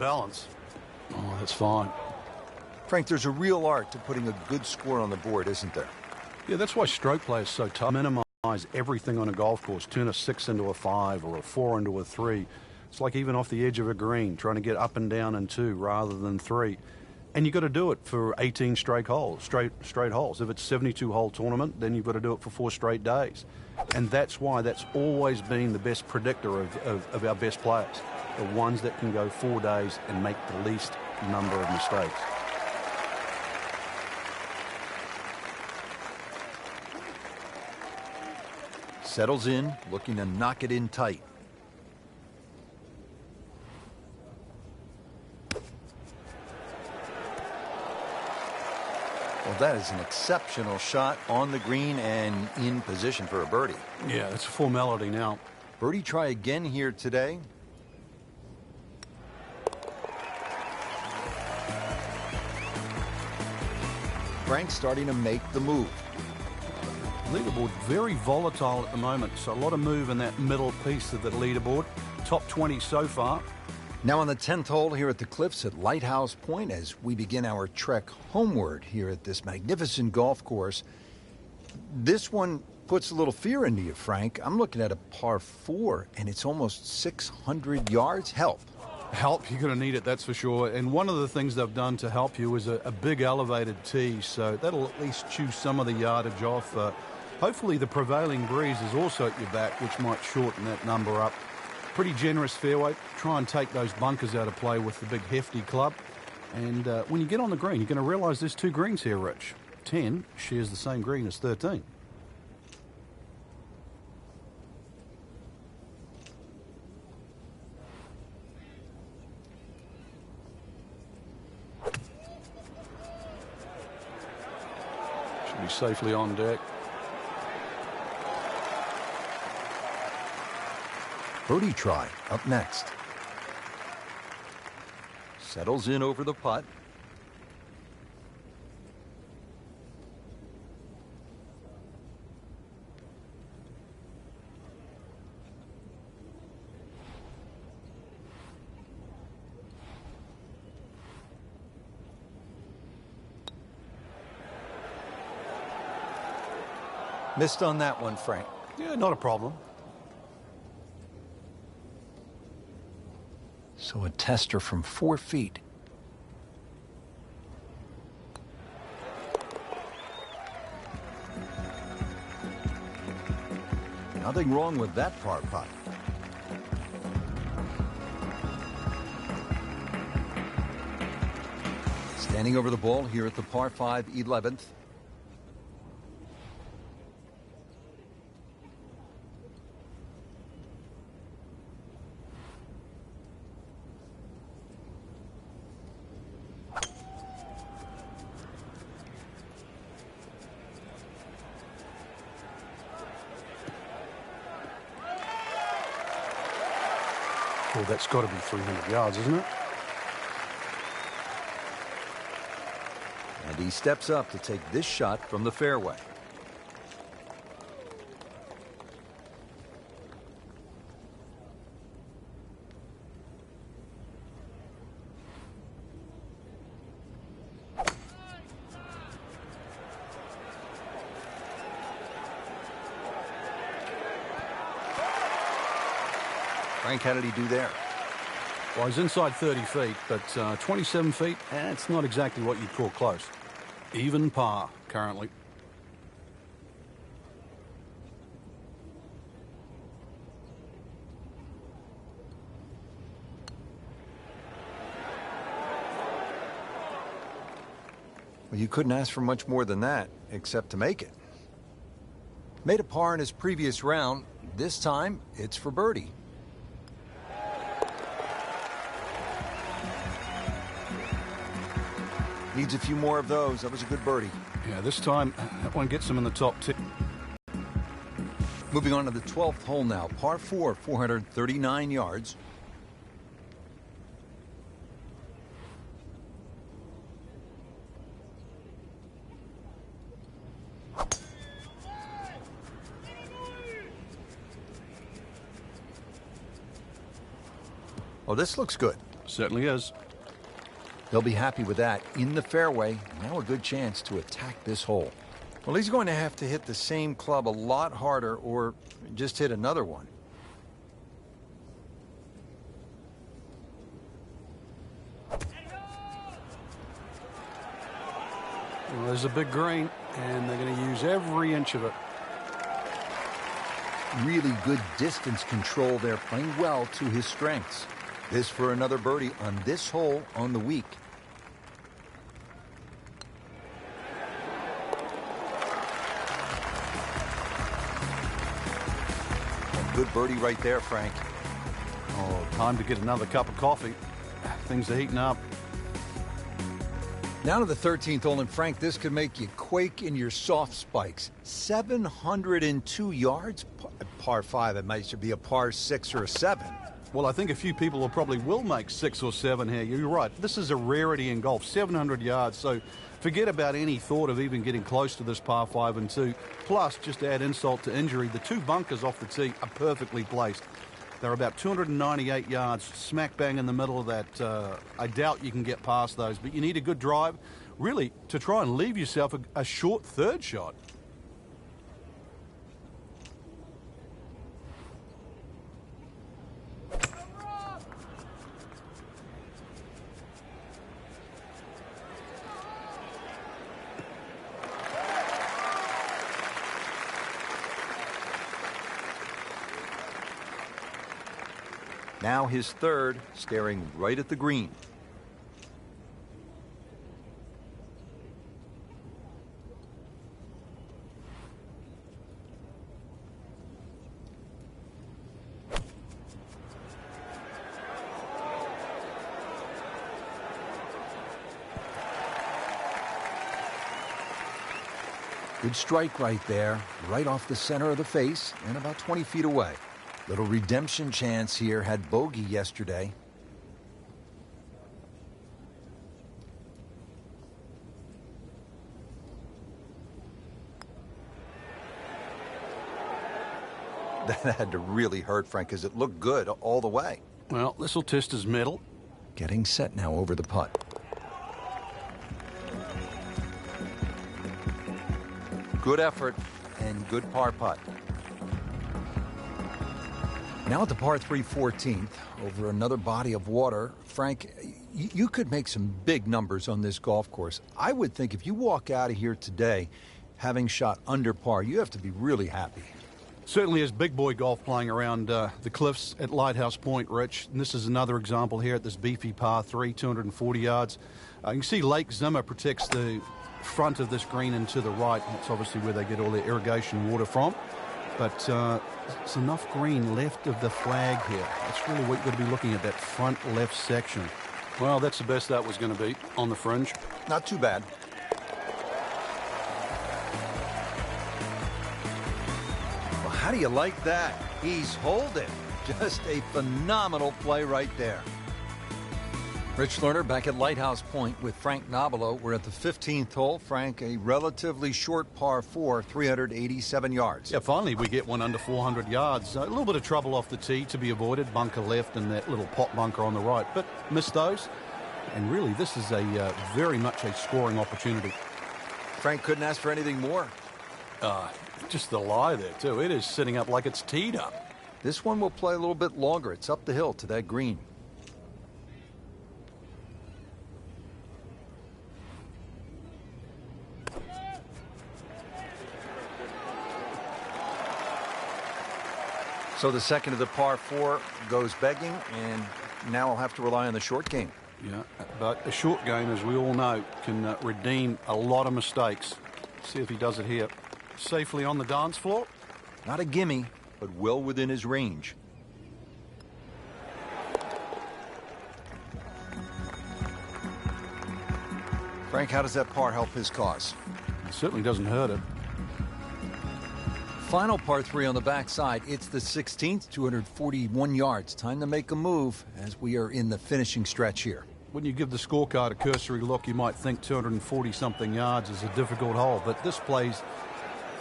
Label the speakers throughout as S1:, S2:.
S1: balance. Oh, that's fine.
S2: Frank, there's a real art to putting a good score on the board, isn't there?
S1: Yeah, that's why stroke play is so tough. Minimize everything on a golf course. Turn a 6 into a 5 or a 4 into a 3. It's like even off the edge of a green, trying to get up and down in 2 rather than 3. And you've got to do it for 18 straight holes. If it's 72-hole tournament, then you've got to do it for 4 straight days. And that's why that's always been the best predictor of our best players. The ones that can go 4 days and make the least number of mistakes.
S2: Settles in, looking to knock it in tight. Well, that is an exceptional shot on the green and in position for a birdie.
S1: Yeah, it's a formality now.
S2: Birdie try again here today. Frank starting to make the move.
S1: Leaderboard very volatile at the moment, so a lot of move in that middle piece of the leaderboard. Top 20 so far.
S2: Now on the 10th hole here at the Cliffs at Lighthouse Point as we begin our trek homeward here at this magnificent golf course. This one puts a little fear into you, Frank. I'm looking at a par 4 and it's almost 600 yards. Help.
S1: Help, you're going to need it, that's for sure. And one of the things they've done to help you is a big elevated tee, so that'll at least chew some of the yardage off. Hopefully the prevailing breeze is also at your back, which might shorten that number up. Pretty generous fairway. Try and take those bunkers out of play with the big hefty club. And when you get on the green, you're going to realise there's 2 greens here, Rich. 10 shares the same green as 13. Should be safely on deck.
S2: Birdie try up next. Settles in over the putt. Missed on that one, Frank.
S1: Yeah, not a problem.
S2: So a tester from 4 feet. Nothing wrong with that par putt. Standing over the ball here at the par 5 11th.
S1: Well, that's got to be 300 yards, isn't it?
S2: And he steps up to take this shot from the fairway. Frank, how did he do there?
S1: Well, he's inside 30 feet, but 27 feet, it's not exactly what you'd call close. Even par, currently.
S2: Well, you couldn't ask for much more than that, except to make it. Made a par in his previous round. This time, it's for birdie. Needs a few more of those. That was a good birdie.
S1: Yeah, this time, that one gets him in the top 10.
S2: Moving on to the 12th hole now. Par 4, 439 yards. Oh, this looks good.
S1: Certainly is.
S2: They'll be happy with that. In the fairway, now a good chance to attack this hole. Well, he's going to have to hit the same club a lot harder or just hit another one.
S1: Well, there's a big green, and they're going to use every inch of it.
S2: Really good distance control there, playing well to his strengths. This for another birdie on this hole on the week. A good birdie right there, Frank.
S1: Oh, time to get another cup of coffee. Things are heating up.
S2: Now to the 13th hole, and Frank, this could make you quake in your soft spikes. 702 yards, par 5. It might should be a par 6 or a 7.
S1: Well, I think a few people will make 6 or 7 here. You're right. This is a rarity in golf, 700 yards. So forget about any thought of even getting close to this par 5 and 2. Plus, just to add insult to injury, the 2 bunkers off the tee are perfectly placed. They're about 298 yards, smack bang in the middle of that. I doubt you can get past those, but you need a good drive, really, to try and leave yourself a short third shot.
S2: Now his third, staring right at the green. Good strike right there, right off the center of the face and about 20 feet away. Little redemption chance here, had bogey yesterday. That had to really hurt, Frank, because it looked good all the way.
S1: Well, this will test his mettle.
S2: Getting set now over the putt. Good effort and good par putt. Now at the par 3 14th, over another body of water. Frank, you could make some big numbers on this golf course. I would think if you walk out of here today having shot under par, you have to be really happy.
S1: Certainly is big boy golf playing around the cliffs at Lighthouse Point, Rich. And this is another example here at this beefy par 3, 240 yards. You can see Lake Zimmer protects the front of this green and to the right. That's obviously where they get all their irrigation water from. But it's enough green left of the flag here. That's really what you've got to be looking at, that front left section. Well, that's the best that was going to be on the fringe.
S2: Not too bad. Well, how do you like that? He's holding. Just a phenomenal play right there. Rich Lerner back at Lighthouse Point with Frank Nobilo. We're at the 15th hole. Frank, a relatively short par 4, 387 yards.
S1: Yeah, finally we get one under 400 yards. A little bit of trouble off the tee to be avoided. Bunker left and that little pot bunker on the right. But missed those. And really, this is a very much a scoring opportunity.
S2: Frank couldn't ask for anything more.
S1: Just the lie there, too. It is sitting up like it's teed up.
S2: This one will play a little bit longer. It's up the hill to that green. So the second of the par 4 goes begging, and now I'll have to rely on the short game.
S1: Yeah, but a short game, as we all know, can redeem a lot of mistakes. See if he does it here. Safely on the dance floor.
S2: Not a gimme, but well within his range. Frank, how does that par help his cause?
S1: It certainly doesn't hurt it.
S2: Final par 3 on the backside. It's the 16th, 241 yards. Time to make a move as we are in the finishing stretch here.
S1: When you give the scorecard a cursory look, you might think 240-something yards is a difficult hole, but this plays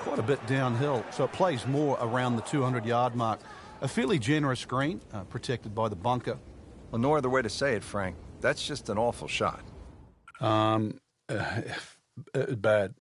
S1: quite a bit downhill, so it plays more around the 200-yard mark. A fairly generous green, protected by the bunker.
S2: Well, no other way to say it, Frank. That's just an awful shot.
S1: Bad.